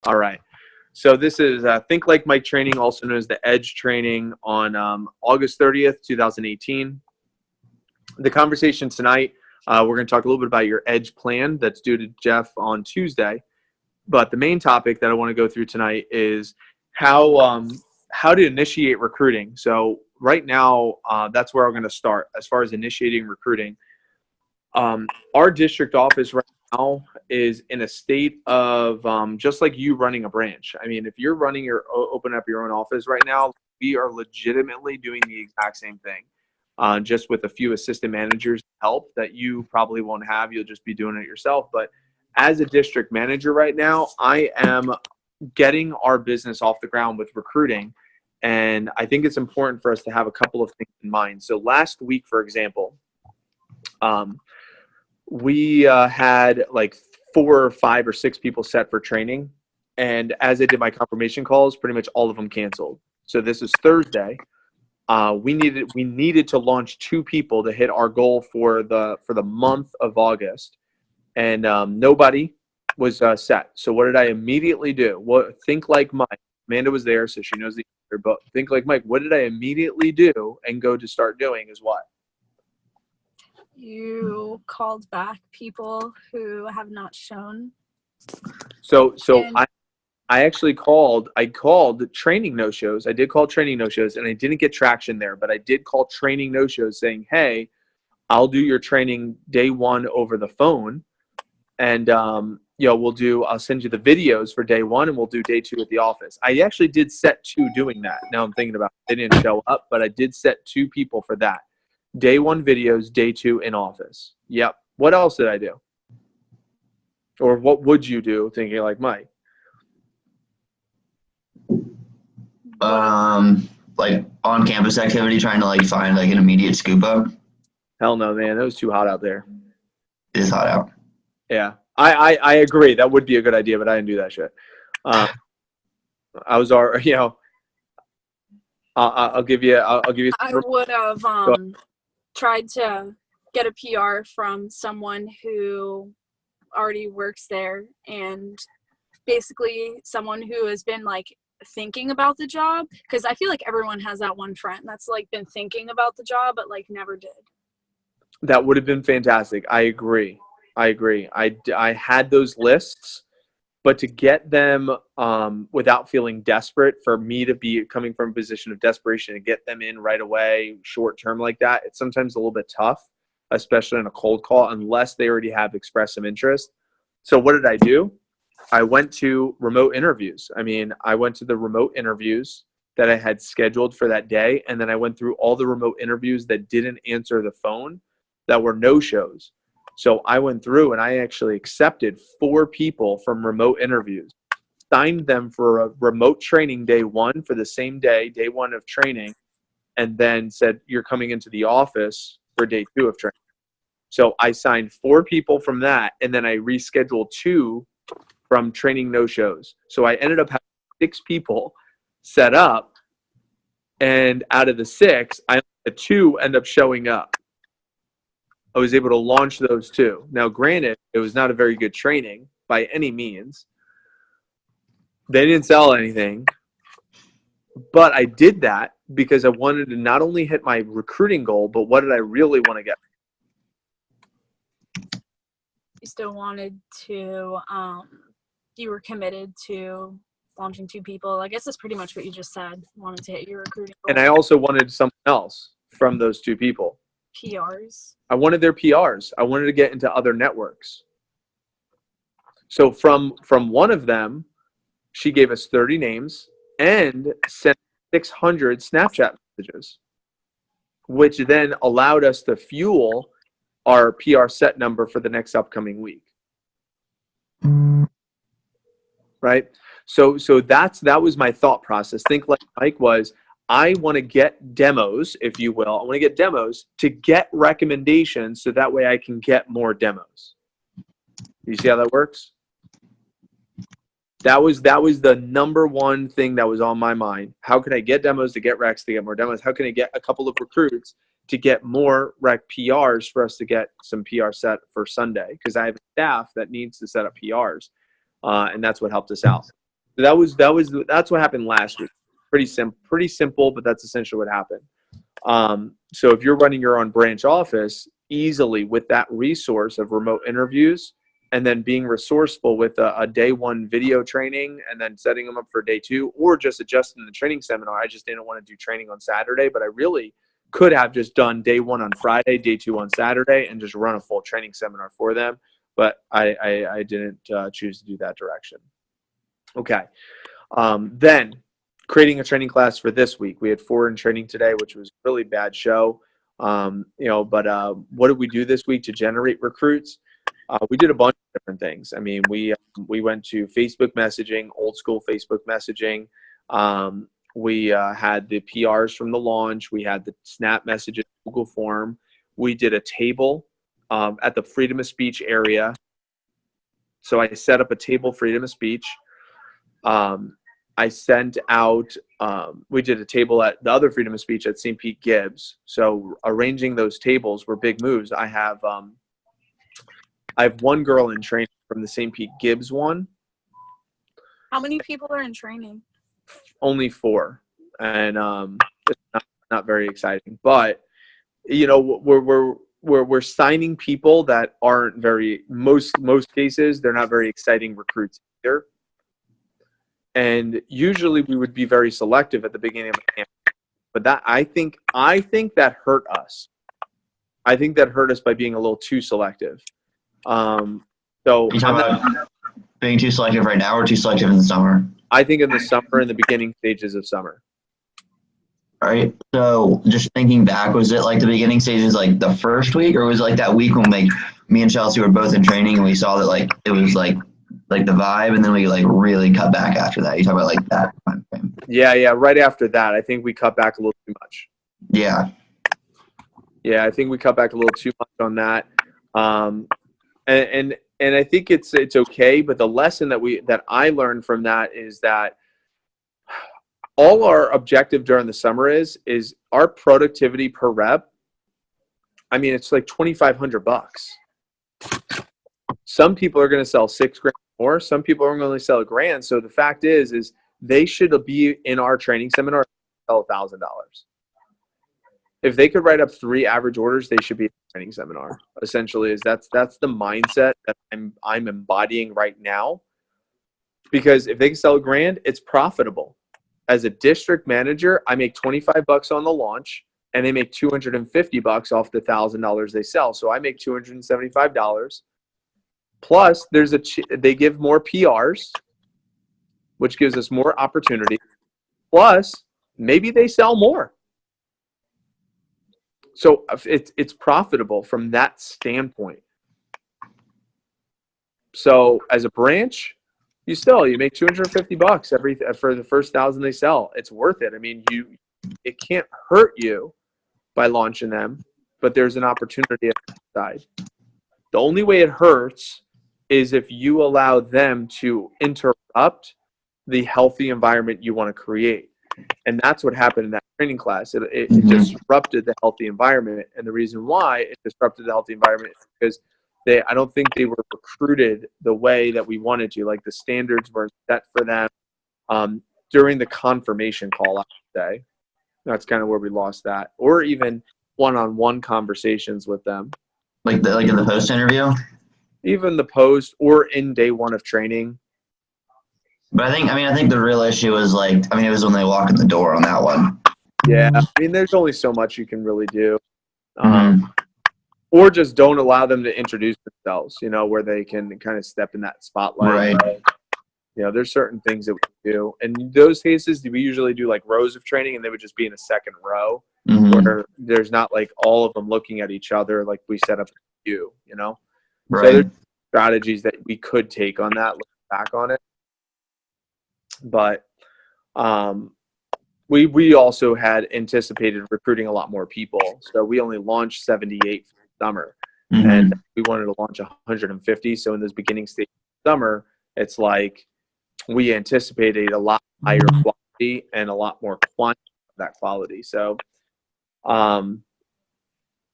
All right. So this is Think Like Mike training, also known as the Edge training, on August 30th, 2018. The conversation tonight, we're going to talk a little bit about your Edge plan that's due to Jeff on Tuesday. But the main topic that I want to go through tonight is how to initiate recruiting. So right now, that's where I'm going to start as far as initiating recruiting. Our district office right now is in a state of just like you running a branch. I mean, if you're running open up your own office right now, we are legitimately doing the exact same thing, just with a few assistant managers help that you probably won't have. You'll just be doing it yourself. But as a district manager right now, I am getting our business off the ground with recruiting. And I think it's important for us to have a couple of things in mind. So last week, for example, we had like 4 or 5 or 6 people set for training. And as I did my confirmation calls, pretty much all of them canceled. So this is Thursday. We needed to launch 2 people to hit our goal for the month of August. And nobody was set. So what did I immediately do? Think Like Mike. Amanda was there, so she knows the answer. But Think Like Mike. What did I immediately do and go to start doing is what? You called back people who have not shown. So I actually called. I called training no-shows. I did call training no-shows, and I didn't get traction there. But I did call training no-shows, saying, "Hey, I'll do your training day 1 over the phone, and I'll send you the videos for day 1, and we'll do day 2 at the office." I actually did set 2 doing that. Now I'm thinking about it. They didn't show up, but I did set 2 people for that. Day 1 videos, day 2 in office. Yep. What else did I do? Or what would you do thinking like Mike? Like on campus activity, trying to like find like an immediate scoop up. Hell no, man. That was too hot out there. It is hot out. Yeah. I agree. That would be a good idea, but I didn't do that shit. I was already, I'll give you. I would have tried to get a PR from someone who already works there, and basically someone who has been like thinking about the job, because I feel like everyone has that one friend that's like been thinking about the job but like never did. That would have been fantastic. I agree. I had those lists, but to get them without feeling desperate, for me to be coming from a position of desperation and get them in right away, short term like that, it's sometimes a little bit tough, especially in a cold call, unless they already have expressed some interest. So what did I do? I went to remote interviews. I went to the remote interviews that I had scheduled for that day, and then I went through all the remote interviews that didn't answer the phone, that were no-shows. So I went through and I actually accepted 4 people from remote interviews, signed them for a remote training day 1 for the same day 1 of training, and then said, "You're coming into the office for day 2 of training." So I signed 4 people from that, and then I rescheduled 2 from training no-shows. So I ended up having 6 people set up, and out of the 6, I had 2 end up showing up. I was able to launch those 2. Now, granted, it was not a very good training by any means. They didn't sell anything, but I did that because I wanted to not only hit my recruiting goal, but what did I really want to get? You still wanted to, you were committed to launching 2 people. I guess that's pretty much what you just said. Wanted to hit your recruiting goal. And I also wanted something else from those 2 people. PRs. I wanted their PRs. I wanted to get into other networks. So from one of them, she gave us 30 names and sent 600 Snapchat messages, which then allowed us to fuel our PR set number for the next upcoming week. Right? So that was my thought process. Think Like Mike was, I want to get demos, if you will. I want to get demos to get recommendations, so that way I can get more demos. You see how that works? That was the number one thing that was on my mind. How can I get demos to get recs to get more demos? How can I get a couple of recruits to get more rec PRs for us to get some PR set for Sunday? Because I have a staff that needs to set up PRs, and that's what helped us out. That's what happened last week. Pretty simple, but that's essentially what happened. So if you're running your own branch office, easily with that resource of remote interviews, and then being resourceful with a day one video training, and then setting them up for day two, or just adjusting the training seminar. I just didn't want to do training on Saturday, but I really could have just done day one on Friday, day two on Saturday, and just run a full training seminar for them. But I didn't choose to do that direction. Okay. Then creating a training class for this week. We had 4 in training today, which was a really bad show. But what did we do this week to generate recruits? We did a bunch of different things. I mean, we went to Facebook messaging, old school Facebook messaging. We had the PRs from the launch. We had the Snap messages, Google form. We did a table at the freedom of speech area. So I set up a table, freedom of speech. I sent out, we did a table at the other freedom of speech at St. Pete Gibbs. So arranging those tables were big moves. I have one girl in training from the St. Pete Gibbs one. How many people are in training? Only 4, and it's not very exciting. But we're signing people that aren't very most cases they're not very exciting recruits either. And usually we would be very selective at the beginning of the camp. But that I think that hurt us. I think that hurt us by being a little too selective. So you talking about being too selective right now, or too selective in the summer? I think in the summer, in the beginning stages of summer. All right. So just thinking back, was it like the beginning stages, like the first week, or was it like that week when like me and Chelsea were both in training and we saw that like it was like the vibe, and then we like really cut back after that? You talk about like that time frame. Yeah. Right after that, I think we cut back a little too much. Yeah. Yeah, I think we cut back a little too much on that. And I think it's okay, but the lesson that I learned from that is that all our objective during the summer is our productivity per rep. I mean, it's like $2,500. Some people are going to sell $6,000 more. Some people are going to sell $1,000. So the fact is they should be in our training seminar and sell $1,000. If they could write up 3 average orders, they should be in a training seminar. Essentially, that's the mindset that I'm embodying right now. Because if they can sell $1,000, it's profitable. As a district manager, I make $25 on the launch, and they make $250 off the $1,000 they sell. So I make $275. Plus, they give more PRs, which gives us more opportunity. Plus, maybe they sell more. So it's profitable from that standpoint. So as a branch, you make $250 for the first 1,000 they sell. It's worth it. I mean, it can't hurt you by launching them, but there's an opportunity at the side. The only way it hurts is if you allow them to interrupt the healthy environment you want to create. And that's what happened in that training class. It disrupted the healthy environment. And the reason why it disrupted the healthy environment is because I don't think they were recruited the way that we wanted to. Like the standards weren't set for them during the confirmation call, I would say. That's kind of where we lost that. Or even one-on-one conversations with them. Like in the post interview? Even the post or in day one of training. But I think the real issue was it was when they walk in the door on that one. Yeah, I mean, there's only so much you can really do. Or just don't allow them to introduce themselves, where they can kind of step in that spotlight. Right. There's certain things that we do. In those cases, we usually do like rows of training, and they would just be in a second row where there's not like all of them looking at each other like we set up you. Right. So there's strategies that we could take on that, look back on it. But we also had anticipated recruiting a lot more people. So we only launched 78 for the summer. And we wanted to launch 150. So in this beginning stage of summer, it's like we anticipated a lot higher quality and a lot more quantity of that quality. So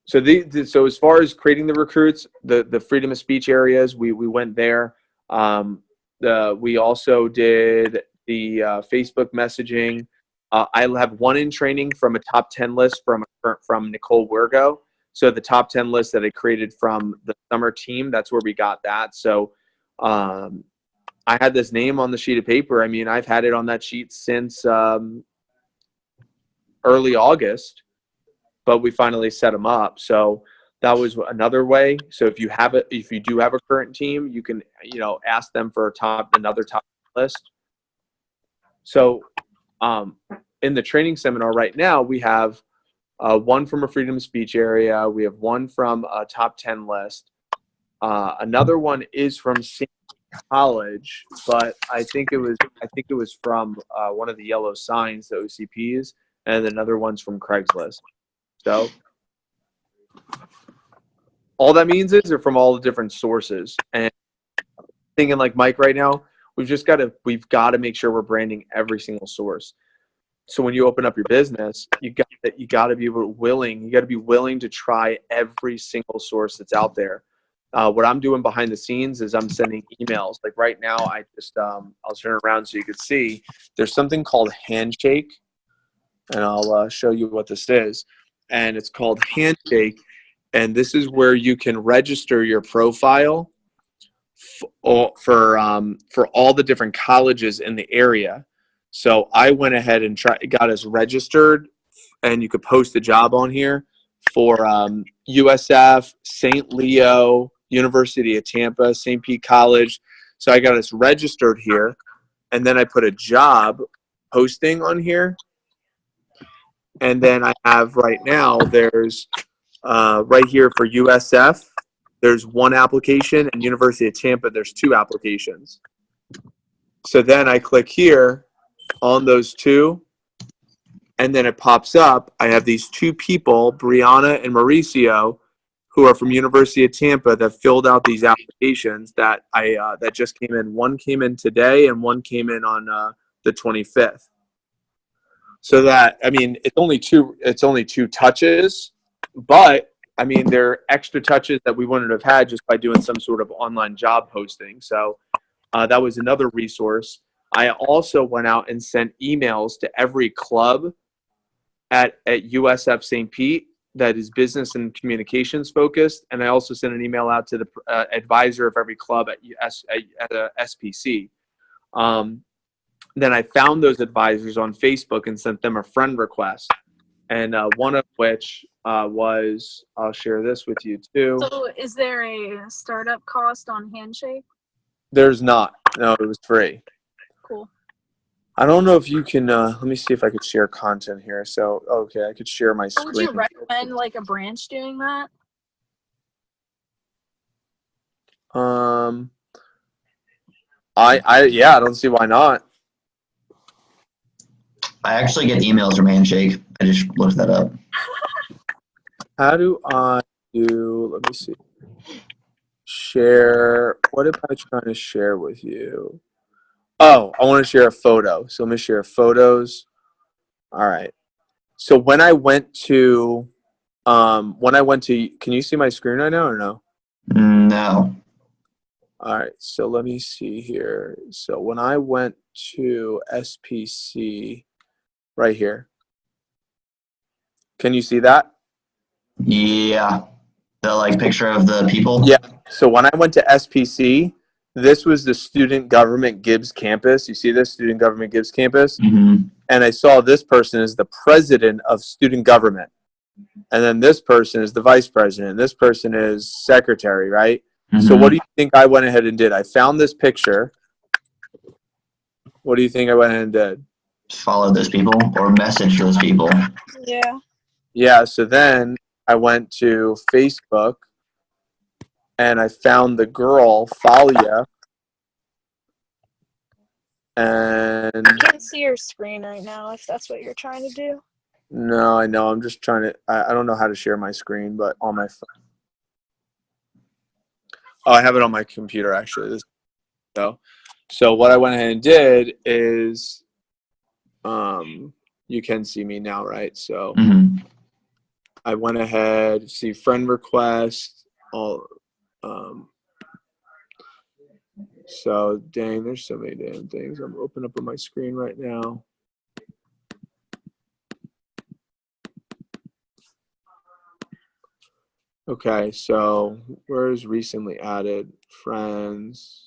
so as far as creating the recruits, the freedom of speech areas, we went there. We also did the Facebook messaging. I have one in training from a top 10 list from Nicole Wergo. So the top 10 list that I created from the summer team, that's where we got that. So I had this name on the sheet of paper. I mean, I've had it on that sheet since early August, but we finally set them up. So that was another way. So if you do have a current team, you can, ask them for another top list. So in the training seminar right now, we have one from a freedom of speech area. We have one from a top 10 list. Another one is from St. College, but I think it was from one of the yellow signs, the OCPs, and another one's from Craigslist. So all that means is they're from all the different sources. And thinking like Mike right now, we've got to make sure we're branding every single source. So when you open up your business, you got to be willing to try every single source that's out there. What I'm doing behind the scenes is I'm sending emails. Like right now, I just I'll turn around so you can see. There's something called Handshake, and I'll show you what this is. And it's called Handshake, and this is where you can register your profile for all the different colleges in the area. So I went ahead and got us registered, and you could post a job on here for USF, St. Leo, University of Tampa, St. Pete College. So I got us registered here, and then I put a job posting on here. And then I have right now, there's right here for USF, there's one application, and University of Tampa, there's 2 applications. So then I click here on those 2, and then it pops up. I have these 2 people, Brianna and Mauricio, who are from University of Tampa, that filled out these applications that that just came in. One came in today, and one came in on the 25th. So that, I mean, it's only two touches, but I mean, they're extra touches that we wouldn't have had just by doing some sort of online job posting. So that was another resource. I also went out and sent emails to every club at USF St. Pete that is business and communications focused. And I also sent an email out to the advisor of every club at SPC. Then I found those advisors on Facebook and sent them a friend request. And one of which was, I'll share this with you too. So is there a startup cost on Handshake? There's not. No, it was free. Cool. I don't know if you can, let me see if I could share content here. So, okay, I could share my screen. Would you recommend like a branch doing that? Yeah, I don't see why not. I actually get emails from Handshake. I just looked that up. How do I do, let me see. Share, what am I trying to share with you? Oh, I want to share a photo. So let me share photos. All right. So when I went to, can you see my screen right now or no? No. All right. So let me see here. So when I went to SPC right here, can you see that? Yeah. The like picture of the people? Yeah. So when I went to SPC, this was the Student Government Gibbs campus. You see this, Student Government Gibbs campus? Mm-hmm. And I saw this person is the president of student government. And then this person is the vice president. This person is secretary, right? Mm-hmm. So what do you think I went ahead and did? I found this picture. What do you think I went ahead and did? Follow those people or message those people. Yeah. Yeah, so then I went to Facebook and I found the girl, Falia. And I can't see your screen right now if that's what you're trying to do. No, I know. I'm just trying to, I don't know how to share my screen, but on my phone. Oh, I have it on my computer, actually. So what I went ahead and did is, you can see me now, right? So I went ahead, see friend request, all, So dang, there's so many damn things. I'm opening up on my screen right now. Okay, so where's recently added? Friends.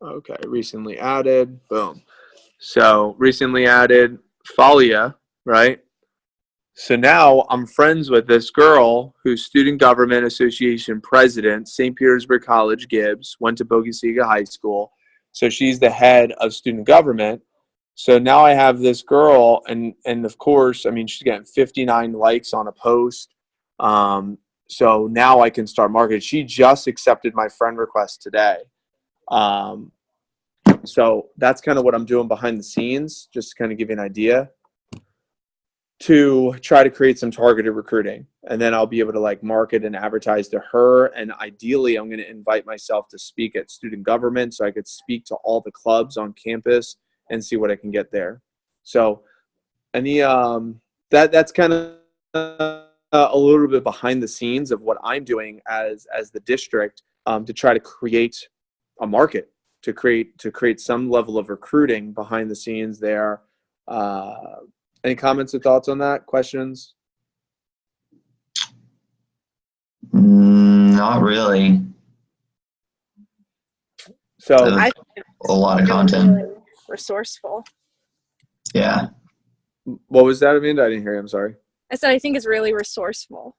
Okay, recently added. Boom. So recently added Falia, right? So now I'm friends with this girl who's Student Government Association president, St. Petersburg College, Gibbs, went to Bogosiga High School. So she's the head of student government. So now I have this girl, and of course, I mean, she's getting 59 likes on a post. So now I can start marketing. She just accepted my friend request today. So that's kind of what I'm doing behind the scenes, just to kind of give you an idea, to try to create some targeted recruiting. And then I'll be able to like market and advertise to her. And ideally, I'm going to invite myself to speak at student government so I could speak to all the clubs on campus and see what I can get there. So any that's kind of a little bit behind the scenes of what I'm doing as the district, to try to create a market, to create some level of recruiting behind the scenes there. Any comments or thoughts on that? Questions? Not really. So I think a lot of content. Really resourceful. Yeah. What was that, Amanda? I didn't hear you. I'm sorry. I said I think it's really resourceful.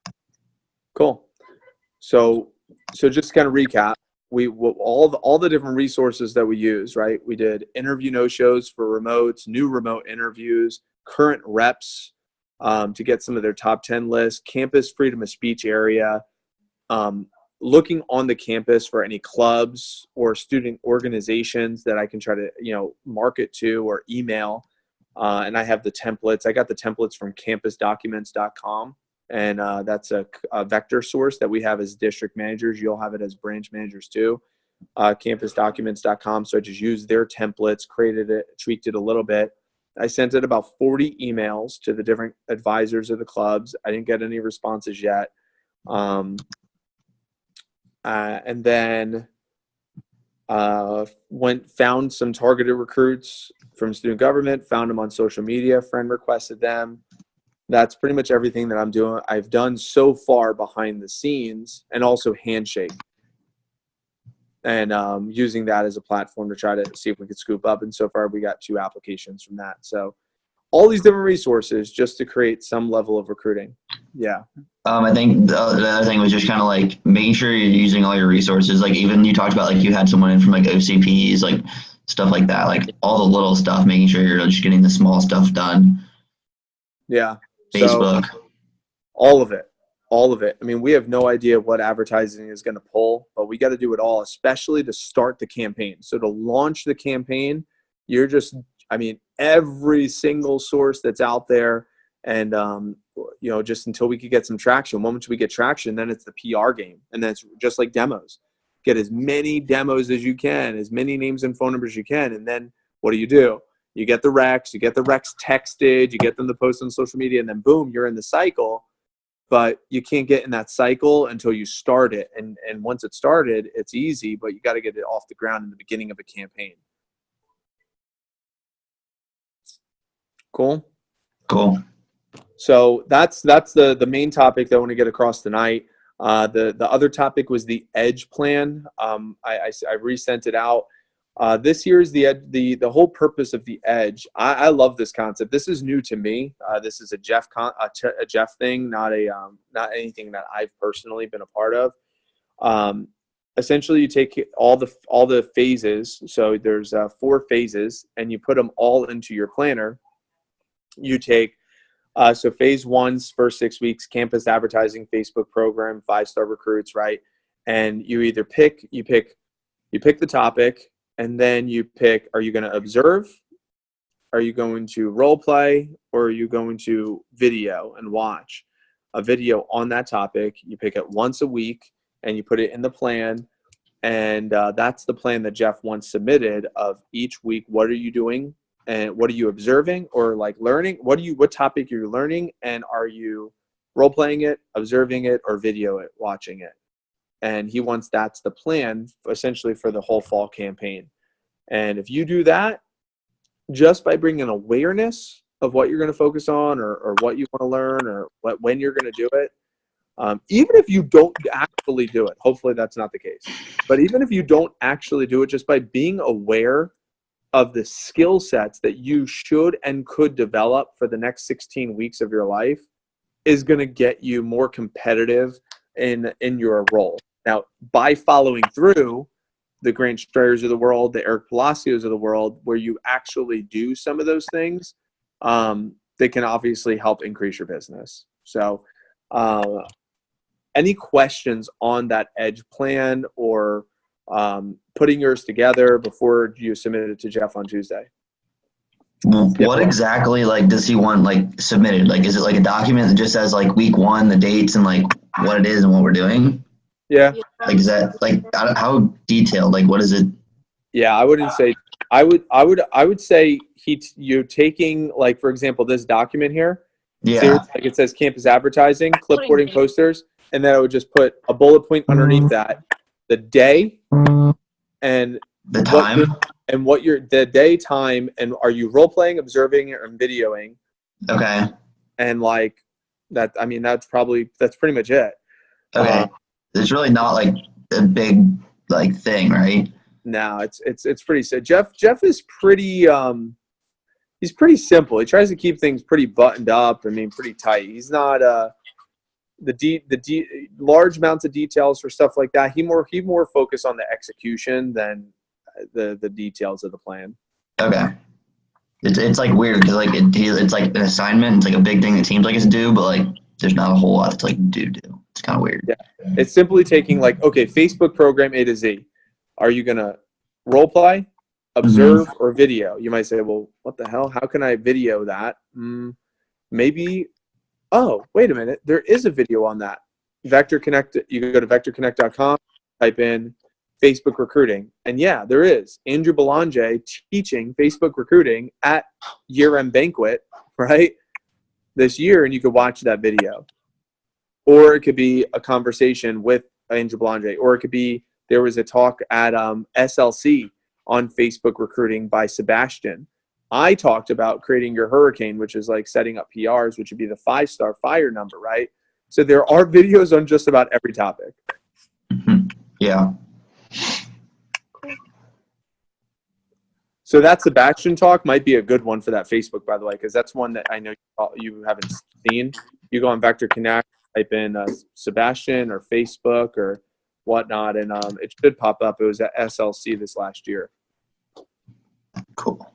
Cool. So just to kind of recap, all the different resources that we use, right? We did interview no-shows for remotes, new remote interviews, current reps to get some of their top 10 lists, campus freedom of speech area, looking on the campus for any clubs or student organizations that I can try to, market to or email. And I have the templates. I got the templates from campusdocuments.com. And that's a vector source that we have as district managers. You'll have it as branch managers too. Campusdocuments.com. So I just used their templates, created it, tweaked it a little bit. I sent it about 40 emails to the different advisors of the clubs. I didn't get any responses yet. And then found some targeted recruits from student government, found them on social media, friend requested them. That's pretty much everything that I've done so far behind the scenes, and also Handshake. And using that as a platform to try to see if we could scoop up. And so far we got 2 applications from that. So all these different resources just to create some level of recruiting. Yeah. I think the other thing was just kind of like making sure you're using all your resources. Like even you talked about like you had someone in from like OCPs, like stuff like that, like all the little stuff, making sure you're just getting the small stuff done. Yeah. Facebook. So, all of it. I mean, we have no idea what advertising is going to pull, but we got to do it all, especially to start the campaign. So to launch the campaign, every single source that's out there, and just until we could get some traction. Once we get traction, then it's the PR game, and then it's just like demos. Get as many demos as you can, as many names and phone numbers as you can, and then what do? You get the recs, texted, you get them to post on social media, and then boom, you're in the cycle. But you can't get in that cycle until you start it. And once it's started, it's easy, but you got to get it off the ground in the beginning of a campaign. Cool. So that's the main topic that I want to get across tonight. The other topic was the EDGE plan. I resent it out. This year is the whole purpose of the EDGE. I love this concept. This is new to me. This is a Jeff thing, not anything that I've personally been a part of. Essentially, you take all the phases. So there's 4 phases, and you put them all into your planner. You take so phase 1's first 6 weeks, campus advertising, Facebook program, 5-star recruits, right? And you either pick the topic. And then you pick, are you going to observe? Are you going to role play? Or are you going to video and watch a video on that topic? You pick it once a week and you put it in the plan. And that's the plan that Jeff once submitted of each week. What are you doing? And what are you observing or like learning? What topic you're learning? And are you role playing it, observing it, or video it, watching it? And he wants that's the plan essentially for the whole fall campaign. And if you do that, just by bringing awareness of what you're going to focus on, or what you want to learn, or when you're going to do it, even if you don't actually do it, hopefully that's not the case, but even if you don't actually do it, just by being aware of the skill sets that you should and could develop for the next 16 weeks of your life is going to get you more competitive in your role. Now, by following through, the Grant Strayers of the world, the Eric Palacios of the world, where you actually do some of those things, they can obviously help increase your business. So any questions on that EDGE plan, or putting yours together before you submit it to Jeff on Tuesday? What exactly does he want submitted? Is it a document that just says week 1, the dates, and what it is and what we're doing? Yeah. Is that how detailed? What is it? Yeah, I wouldn't say. I would say you're taking, for example, this document here. Yeah. It says campus advertising, clipboarding, posters, and then I would just put a bullet point underneath that, the day, and the time, the day, time, and are you role playing, observing, or videoing? Okay. And that. I mean, that's pretty much it. Okay. It's really not a big thing, right? No, it's pretty simple. Jeff is pretty he's pretty simple. He tries to keep things pretty buttoned up. I mean, pretty tight. He's not the large amounts of details for stuff like that. He more focused on the execution than the details of the plan. Okay. It's weird because it's an assignment. It's a big thing that teams it's due, but there's not a whole lot that's due. It's kind of weird. Yeah, it's simply taking okay, Facebook program A to Z. Are you gonna role play, observe, or video? You might say, well, what the hell? How can I video that? Maybe. Oh, wait a minute. There is a video on that. Vector Connect. You can go to vectorconnect.com, type in Facebook recruiting, and yeah, there is Andrew Belanger teaching Facebook recruiting at year-end banquet, right, this year, and you could watch that video. Or it could be a conversation with Andrew Belanger, or it could be there was a talk at SLC on Facebook recruiting by Sebastian. I talked about creating your hurricane, which is setting up PRs, which would be the 5-star fire number, right? So there are videos on just about every topic. Yeah. So that Sebastian talk might be a good one for that Facebook, by the way, because that's one that I know you haven't seen. You go on Vector Connect, type in Sebastian or Facebook or whatnot, and it should pop up. It was at SLC this last year. Cool.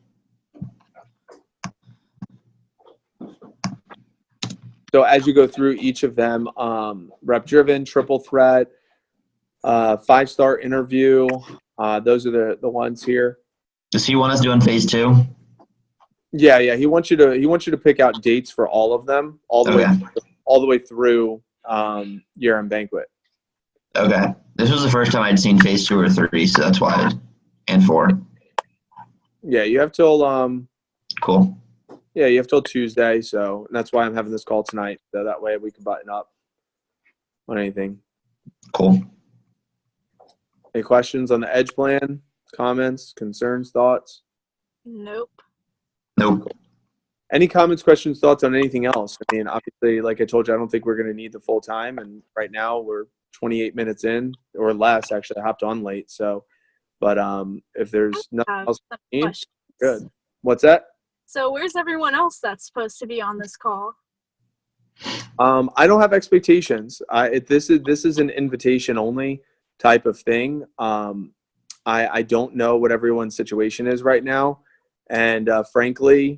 So as you go through each of them, rep driven, triple threat, 5-star interview, those are the ones here. Does he want us doing phase 2? Yeah. He wants you to pick out dates for all of them, all the way through year-end banquet. Okay. This was the first time I'd seen phase 2 or 3, so that's why. And 4. Yeah, you have till Cool. Yeah, you have till Tuesday, so that's why I'm having this call tonight. So that way we can button up on anything. Cool. Any questions on the EDGE plan? Comments, concerns, thoughts? Nope. Any comments, questions, thoughts on anything else? I mean, obviously, like I told you, I don't think we're going to need the full time. And right now we're 28 minutes in or less. Actually, I hopped on late. So, but if there's nothing else, good. What's that? So where's everyone else that's supposed to be on this call? I don't have expectations. This is an invitation only type of thing. I don't know what everyone's situation is right now. And frankly,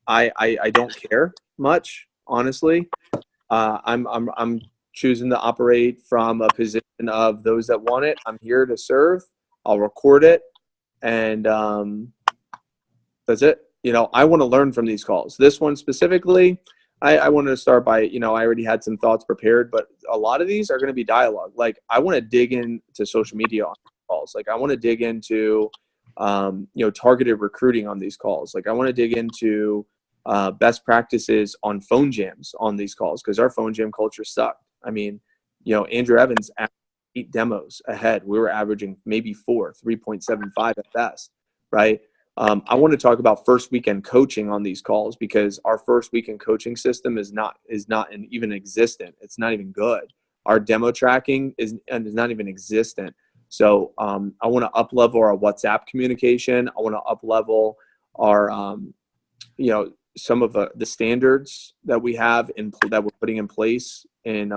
I don't care much, honestly. I'm choosing to operate from a position of those that want it. I'm here to serve. I'll record it, and that's it. I want to learn from these calls. This one specifically, I wanted to start by, I already had some thoughts prepared, but a lot of these are going to be dialogue. I want to dig into social media on calls. I want to dig into, targeted recruiting on these calls. I want to dig into best practices on phone jams on these calls, because our phone jam culture sucked. I mean, Andrew Evans asked 8 demos ahead. We were averaging maybe 3.75 at best, right? I want to talk about first weekend coaching on these calls, because our first weekend coaching system is not even existent. It's not even good. Our demo tracking is not even existent. So I want to up-level our WhatsApp communication. I want to up-level our, some of the standards that we have that we're putting in place in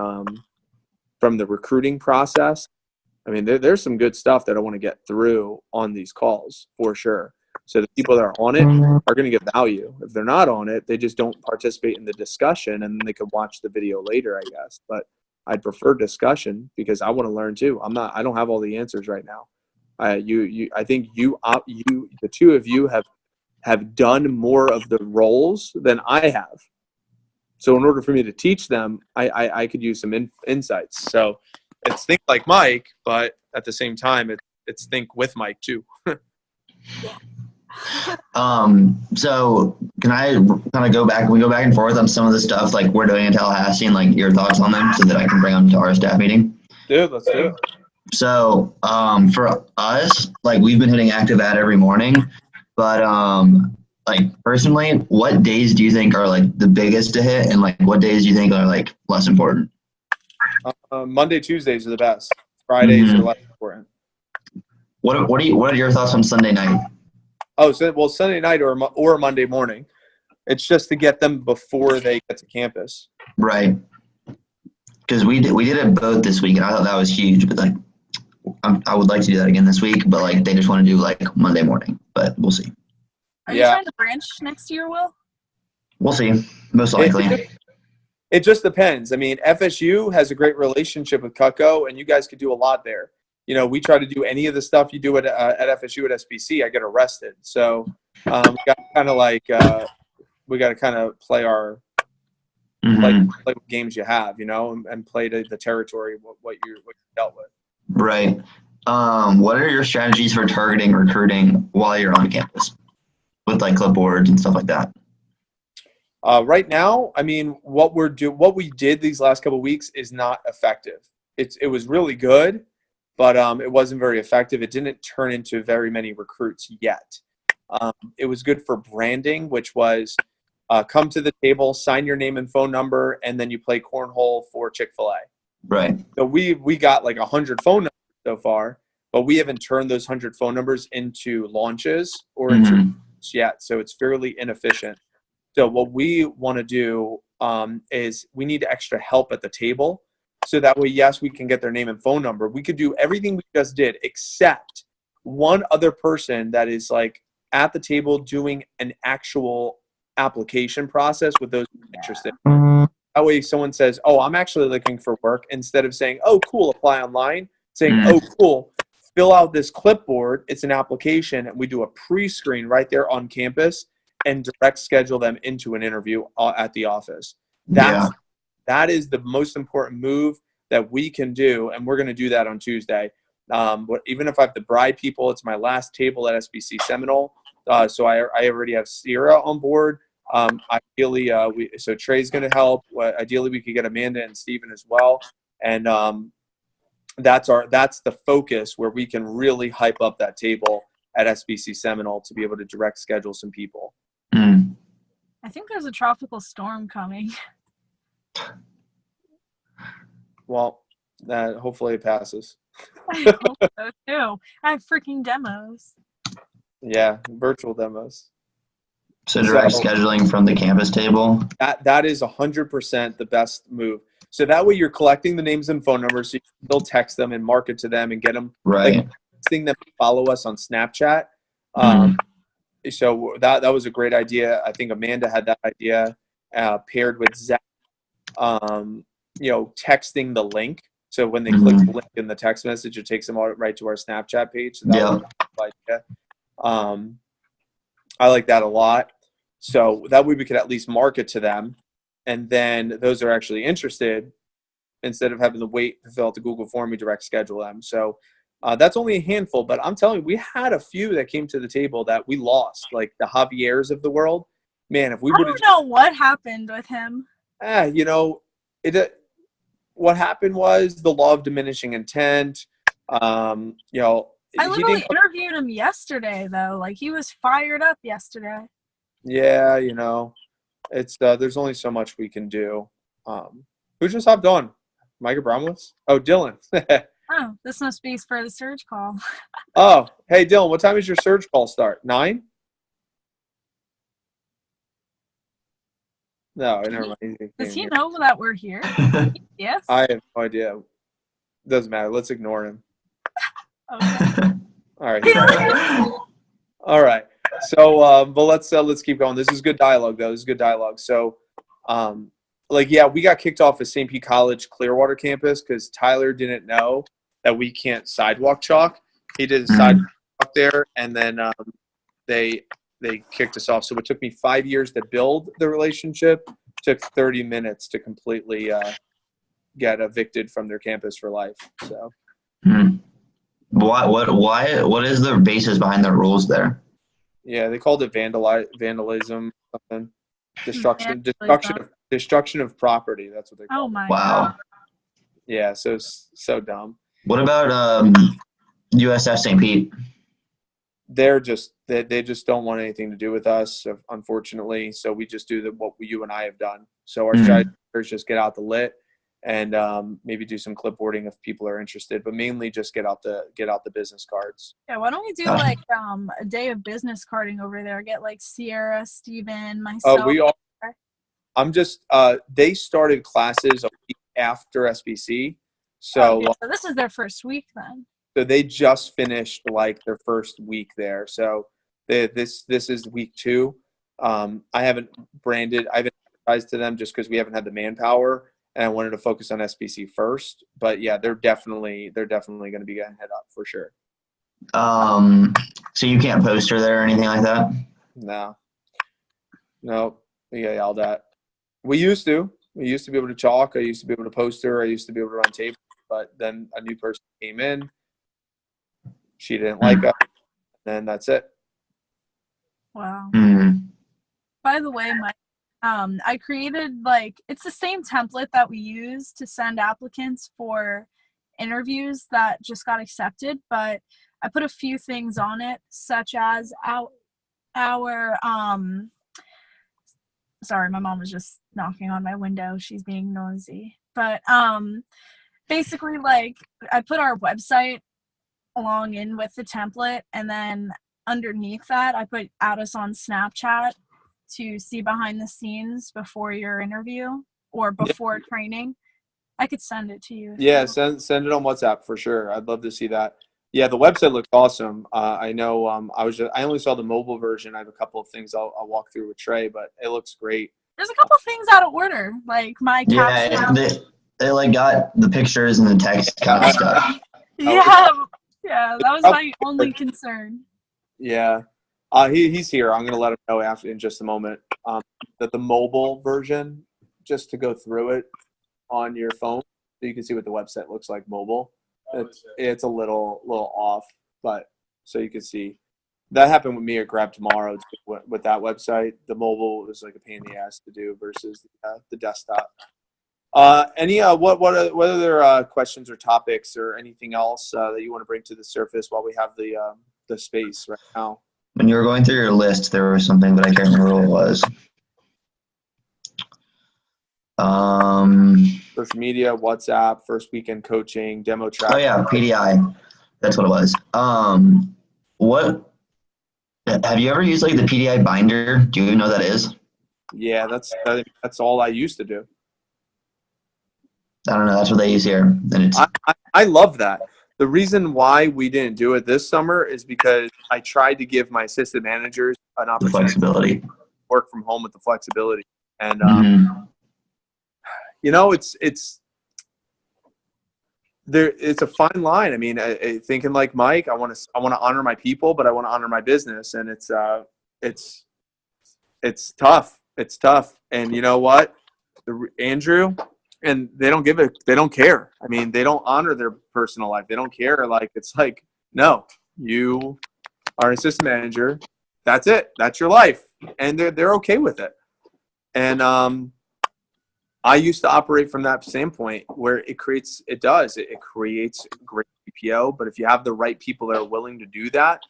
from the recruiting process. I mean, there's some good stuff that I want to get through on these calls for sure. So the people that are on it are going to get value. If they're not on it, they just don't participate in the discussion, and then they can watch the video later, I guess. But I'd prefer discussion, because I want to learn too. I don't have all the answers right now. I think the two of you have done more of the roles than I have. So in order for me to teach them, I could use some insights. So it's think like Mike, but at the same time, it's think with Mike too. So can I kind of go back and forth on some of the stuff like we're doing in Tallahassee, and like your thoughts on them, so that I can bring them to our staff meeting? Dude, let's do it. So for us, like we've been hitting active ad every morning, but like personally, what days do you think are like the biggest to hit, and like what days do you think are like less important? Monday, Tuesdays are the best. Fridays are less important. What are your thoughts on Sunday night? Oh, well, Sunday night or Monday morning. It's just to get them before they get to campus. Right. Because we did it both this week, and I thought that was huge. But like, I would like to do that again this week. But like, they just want to do like Monday morning. But we'll see. Are you trying to branch next year, Will? We'll see. Most likely. It just depends. I mean, FSU has a great relationship with Cutco, and you guys could do a lot there. You know, we try to do any of the stuff you do at FSU at SBC, I get arrested. So we got to kind of play our play what games you have, you know, and play to the territory what you dealt with. Right. What are your strategies for targeting recruiting while you're on campus with like clipboards and stuff like that? Right now, I mean, what we did these last couple of weeks is not effective. It was really good, but it wasn't very effective. It didn't turn into very many recruits yet. It was good for branding, which was come to the table, sign your name and phone number, and then you play cornhole for Chick-fil-A. Right. So we got like 100 phone numbers so far, but we haven't turned those 100 phone numbers into launches or into yet. So it's fairly inefficient. So what we want to do is we need extra help at the table. So that way, yes, we can get their name and phone number. We could do everything we just did, except one other person that is like at the table doing an actual application process with those interested. That way, someone says, "Oh, I'm actually looking for work," instead of saying, "Oh, cool, apply online," saying, "Oh, cool, fill out this clipboard. It's an application," and we do a pre-screen right there on campus and direct schedule them into an interview at the office. That is the most important move that we can do, and we're going to do that on Tuesday. But even if I have to bribe people, it's my last table at SBC Seminole, so I already have Sierra on board. Ideally, so Trey's going to help. Ideally, we could get Amanda and Steven as well, and that's the focus where we can really hype up that table at SBC Seminole to be able to direct schedule some people. I think there's a tropical storm coming. Well, hopefully it passes. I hope so too. I have freaking demos. Yeah, virtual demos. So direct scheduling from the campus table? That is 100% the best move. So that way you're collecting the names and phone numbers, so you can still text them and market to them and get them. Right. Like, thing that follow us on Snapchat. So that was a great idea. I think Amanda had that idea paired with Zach. Texting the link. So when they click the link in the text message, it takes them right to our Snapchat page. So that was a good idea. I like that a lot. So that way we could at least market to them. And then those are actually interested, instead of having to wait to fill out the Google form, we direct schedule them. So that's only a handful, but I'm telling you, we had a few that came to the table that we lost, like the Javiers of the world. Man, if we would, I don't know what happened with him. what happened was the law of diminishing intent. You know, I he literally didn't. interviewed him yesterday, though. Like, he was fired up yesterday. Yeah, you know, it's there's only so much we can do. Who just hopped on? Mike Abramowitz? Oh, Dylan. Oh, this must be for the surge call. Oh, hey Dylan, what time does your surge call start? 9? No, never mind. Does he know that we're here? Yes. I have no idea. Doesn't matter. Let's ignore him. Okay. All right. All right. So, but let's keep going. This is good dialogue, though. This is good dialogue. So, yeah, we got kicked off of St. Pete College Clearwater campus because Tyler didn't know that we can't sidewalk chalk. He did a sidewalk there, and then they kicked us off. So it took me 5 years to build the relationship. Took 30 minutes to completely get evicted from their campus for life. So, why? What is the basis behind the rules there? yeah, they called it vandalism, something, destruction of property. That's what they call. Oh my Wow. God. Yeah, so dumb. What about USF St. Pete? They're just they just don't want anything to do with us, unfortunately. So we just do what you and I have done. So our strategy is just get out the lit and maybe do some clipboarding if people are interested, but mainly just get out the business cards. Yeah, why don't we do like a day of business carding over there? Get like Sierra, Steven, myself. Oh, we all. I'm just. They started classes a week after SBC, so so this is their first week then. So they just finished like their first week there. So this is week 2. I haven't advertised to them just because we haven't had the manpower, and I wanted to focus on SBC first. But yeah, they're definitely going to be getting hit up for sure. So you can't poster there or anything like that? No, we got yelled at. We used to be able to chalk. I used to be able to poster. I used to be able to run tape. But then a new person came in. She didn't like us, and that's it. Wow. Mm-hmm. By the way, I created it's the same template that we use to send applicants for interviews that just got accepted, but I put a few things on it, such as our sorry, my mom was just knocking on my window. She's being noisy. But basically, I put our website along in with the template, and then underneath that I put add us on Snapchat to see behind the scenes before your interview or before training. I could send it to you. Yeah, send it on WhatsApp for sure. I'd love to see that. Yeah, the website looks awesome. I know I only saw the mobile version. I have a couple of things I'll walk through with Trey, but it looks great. There's a couple of things out of order, like my caption. Yeah, they got the pictures and the text kind of stuff. Yeah, that was my only concern. Yeah, he's here. I'm gonna let him know in just a moment that the mobile version, just to go through it on your phone, so you can see what the website looks like mobile. It's a little off, but so you can see. That happened with me at Grab Tomorrow with that website. The mobile was like a pain in the ass to do versus the desktop. Any what other questions or topics or anything else that you want to bring to the surface while we have the space right now? When you were going through your list, there was something, but I can't remember what it was. Social media, WhatsApp, first weekend coaching, demo track. Oh yeah, PDI. That's what it was. What have you ever used the PDI binder? Do you even know what that is? Yeah, that's all I used to do. I don't know. That's what they use here. And I love that. The reason why we didn't do it this summer is because I tried to give my assistant managers an opportunity to work from home with the flexibility. And, it's a fine line. I mean, thinking like Mike, I want to honor my people, but I want to honor my business. And it's tough. It's tough. And you know what, Andrew, and they don't care. I mean, they don't honor their personal life. They don't care. No, you are an assistant manager. That's it. That's your life. And they're okay with it. And, I used to operate from that standpoint where it creates great PPO. But if you have the right people that are willing to do that,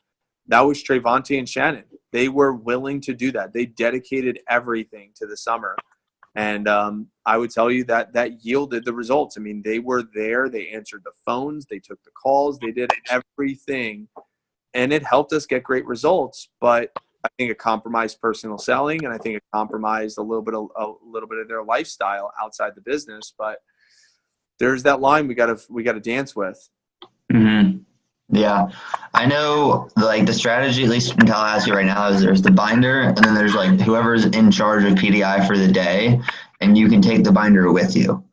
that was Trevante and Shannon. They were willing to do that. They dedicated everything to the summer. And I would tell you that yielded the results. I mean, they were there. They answered the phones. They took the calls. They did everything. And it helped us get great results. But I think it compromised personal selling, and I think it compromised a little bit of their lifestyle outside the business. But there's that line we gotta dance with. Mm-hmm. Yeah, I know. Like the strategy, at least in Tallahassee right now, is there's the binder, and then there's like whoever's in charge of PDI for the day, and you can take the binder with you,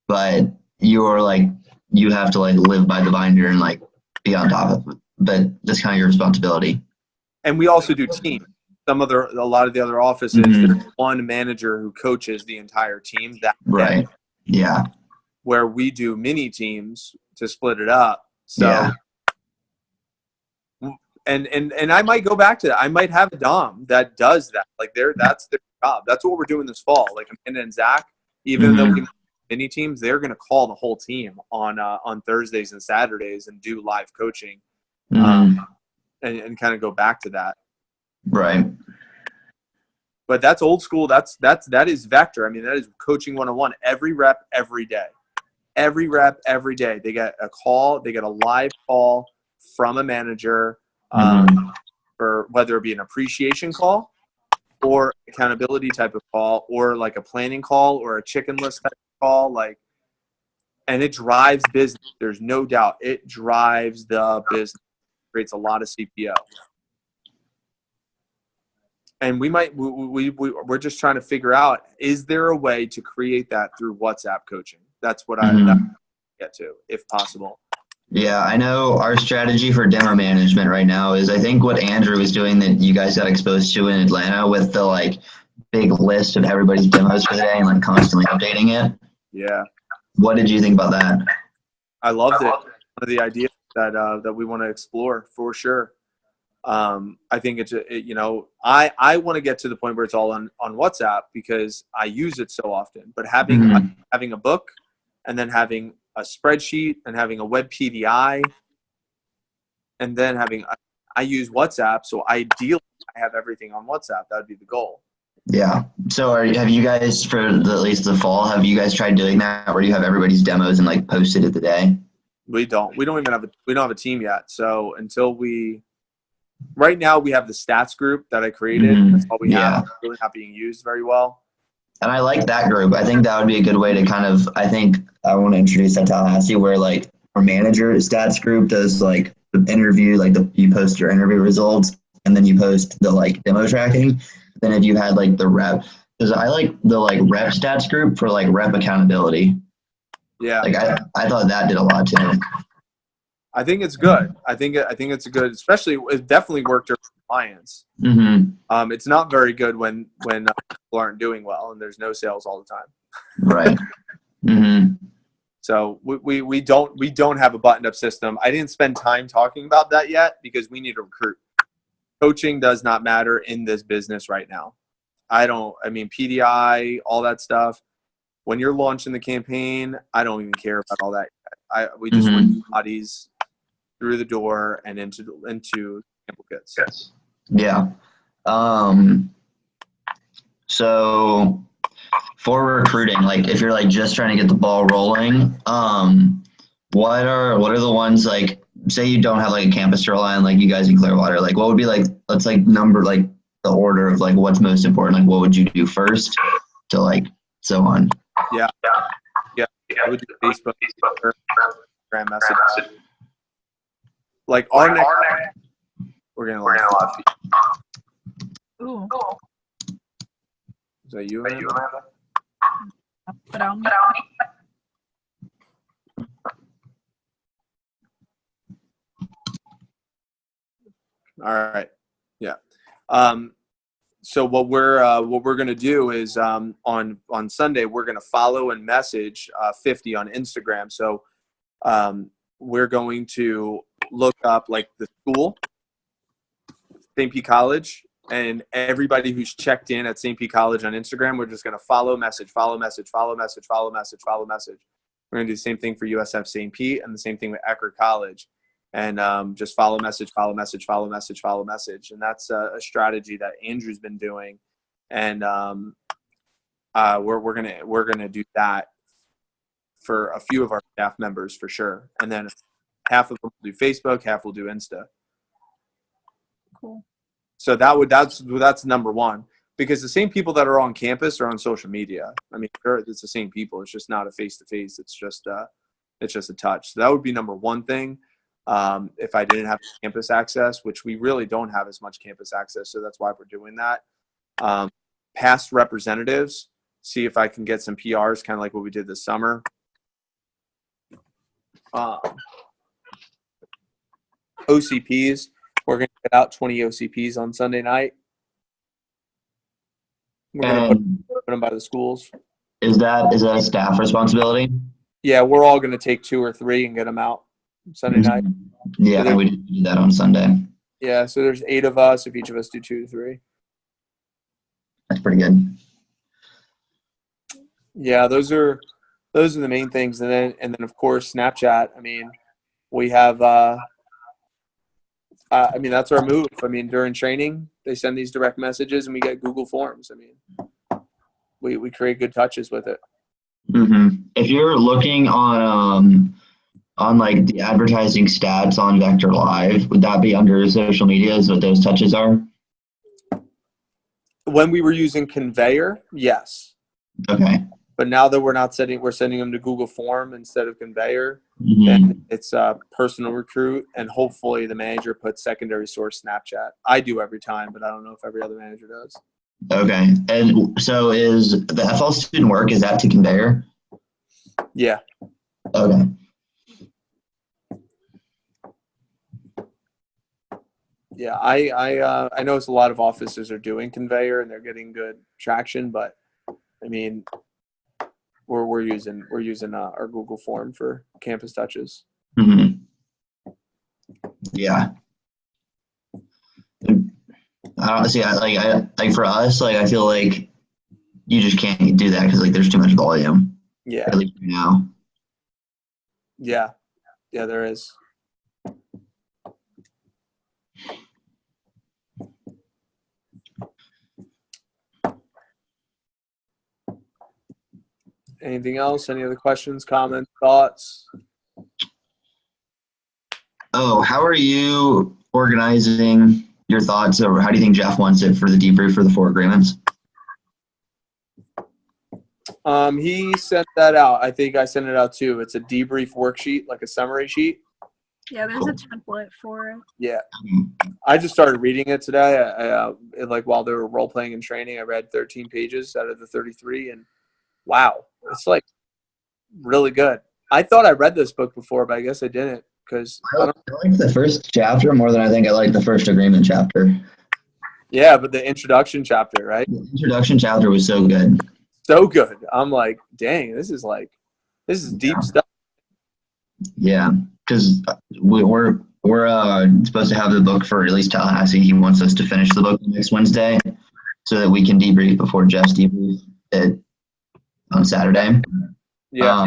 but you're like you have to like live by the binder and like be on top of it. But that's kind of your responsibility. And we also do team. A lot of the other offices, there's one manager who coaches the entire team. Right. Day, yeah. Where we do mini teams to split it up. So, yeah. And I might go back to that. I might have a Dom that does that. Like that's their job. That's what we're doing this fall. Like Amanda and Zach, even though we mini teams, they're going to call the whole team on Thursdays and Saturdays and do live coaching. And kind of go back to that. Right. But that's old school. That is Vector. I mean, that is coaching 101. Every rep, every day. Every rep, every day. They get a call. They get a live call from a manager for whether it be an appreciation call or accountability type of call or like a planning call or a chicken list type of call. Like, and it drives business. There's no doubt. It drives the business. Creates a lot of CPO. And we're just trying to figure out, is there a way to create that through WhatsApp coaching? That's what I get to, if possible. Yeah, I know our strategy for demo management right now is I think what Andrew was doing that you guys got exposed to in Atlanta with the like big list of everybody's demos for the day and like constantly updating it. Yeah. What did you think about that? I loved it. One of the ideas that we want to explore for sure. I think I want to get to the point where it's all on WhatsApp because I use it so often, but having a book and then having a spreadsheet and having a web PDI and then I use WhatsApp. So ideally I have everything on WhatsApp. That would be the goal. Yeah. So have you guys, for at least the fall, have you guys tried doing that where you have everybody's demos and like posted it the day? We don't even have a team yet. So right now we have the stats group that I created. That's all we have. It's really not being used very well. And I like that group. I think that would be a good way to I think I want to introduce that Tallahassee where like our manager stats group does like the interview, like you post your interview results and then you post the like demo tracking. Then if you had like the rep, because I like the like rep stats group for like rep accountability. Yeah. Like I thought that did a lot too. I think it's good. I think it's a good, especially it definitely worked for clients. It's not very good when people aren't doing well and there's no sales all the time. Right. So we don't have a buttoned up system. I didn't spend time talking about that yet because we need to recruit. Coaching does not matter in this business right now. PDI, all that stuff. When you're launching the campaign, I don't even care about all that. We just want bodies through the door and into sample kits. Yes. Yeah. So for recruiting, like if you're like just trying to get the ball rolling, what are the ones like, say you don't have like a campus to rely on, like you guys in Clearwater, like what would be like, let's like number like the order of like what's most important, like what would you do first to like so on. Yeah. I would do Facebook, Instagram message. Like our next, we're getting a lot of feedback. Ooh. Is that you, Amanda? Put on me. All right. Yeah. So what we're gonna do is on Sunday we're gonna follow and message 50 on Instagram. So we're going to look up like the school, St. Pete College, And everybody who's checked in at St. Pete College on Instagram, we're just going to follow message. We're going to do the same thing for USF St. Pete and the same thing with Eckerd College. And just follow message. And that's a strategy that Andrew's been doing. And we're gonna do that for a few of our staff members for sure. And then half of them will do Facebook, half will do Insta. Cool. So that's number one, because the same people that are on campus are on social media. I mean, it's the same people. It's just not a face-to-face. It's just a touch. So that would be number one thing. If I didn't have campus access, which we really don't have as much campus access, so that's why we're doing that. Past representatives, see if I can get some PRs, kind of like what we did this summer. OCPs, we're going to get out 20 OCPs on Sunday night. We're going to put them by the schools. Is that a staff responsibility? Yeah, we're all going to take 2 or 3 and get them out Sunday night. Yeah, So we did that on Sunday. Yeah, so there's 8 of us. If each of us do 2 to 3. That's pretty good. Yeah, those are the main things. And then of course Snapchat. I mean, we have that's our move. I mean, during training, they send these direct messages and we get Google Forms. I mean, we create good touches with it. Mm-hmm. If you're looking on like the advertising stats on Vector Live, would that be under social media? Is what those touches are? When we were using Conveyor, yes. Okay. But now that we're sending them to Google Form instead of Conveyor, Mm-hmm. and it's Personal Recruit, and hopefully the manager puts secondary source Snapchat. I do every time, but I don't know if every other manager does. Okay. And so is the FL student work, is that to Conveyor? Yeah. Okay. Yeah, I know it's a lot of offices are doing Conveyor and they're getting good traction, but I mean, we're using our Google Form for campus touches. Mm-hmm. Yeah. Honestly, I for us, like I feel like you just can't do that because like there's too much volume. Yeah. At least now. Yeah, there is. Anything else? Any other questions, comments, thoughts? Oh, how are you organizing your thoughts, or how do you think Jeff wants it for the debrief for the 4 agreements? He sent that out. I think I sent it out too. It's a debrief worksheet, like a summary sheet. Yeah, there's a template for it. Yeah. I just started reading it today. Like while they were role playing and training, I read 13 pages out of the 33, and wow, it's like really good. I thought I read this book before, but I guess I didn't because I like the first chapter more than I think I like the first agreement chapter. Yeah, but the introduction chapter, right? The introduction chapter was so good. So good. I'm like, dang, this is deep stuff. Yeah, because we're supposed to have the book for at least Tallahassee. He wants us to finish the book next Wednesday so that we can debrief before Jeff's debrief on Saturday. Yeah.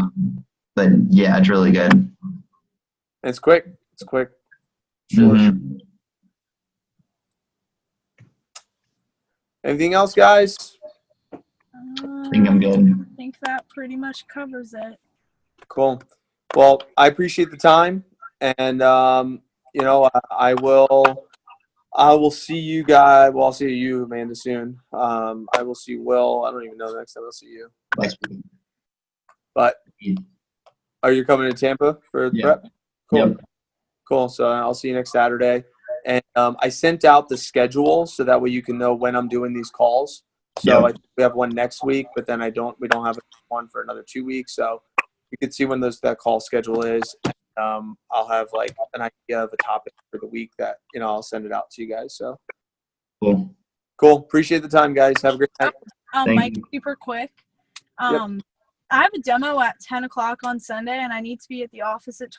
But yeah, it's really good. It's quick. Sure. Mm-hmm. Anything else, guys? I think I'm good. I think that pretty much covers it. Cool. Well, I appreciate the time, and I will see you guys. Well, I'll see you, Amanda, soon. I will see Will. I don't even know the next time I'll see you. Next week. But are you coming to Tampa for the prep? Cool. Yep. Cool. So I'll see you next Saturday. And I sent out the schedule so that way you can know when I'm doing these calls. So I think we have one next week, but then we don't have one for another 2 weeks. So you can see when that call schedule is. And, I'll have like an idea of a topic for the week that I'll send it out to you guys. So cool. Appreciate the time, guys. Have a great night. Mike, super quick. I have a demo at 10 o'clock on Sunday, and I need to be at the office at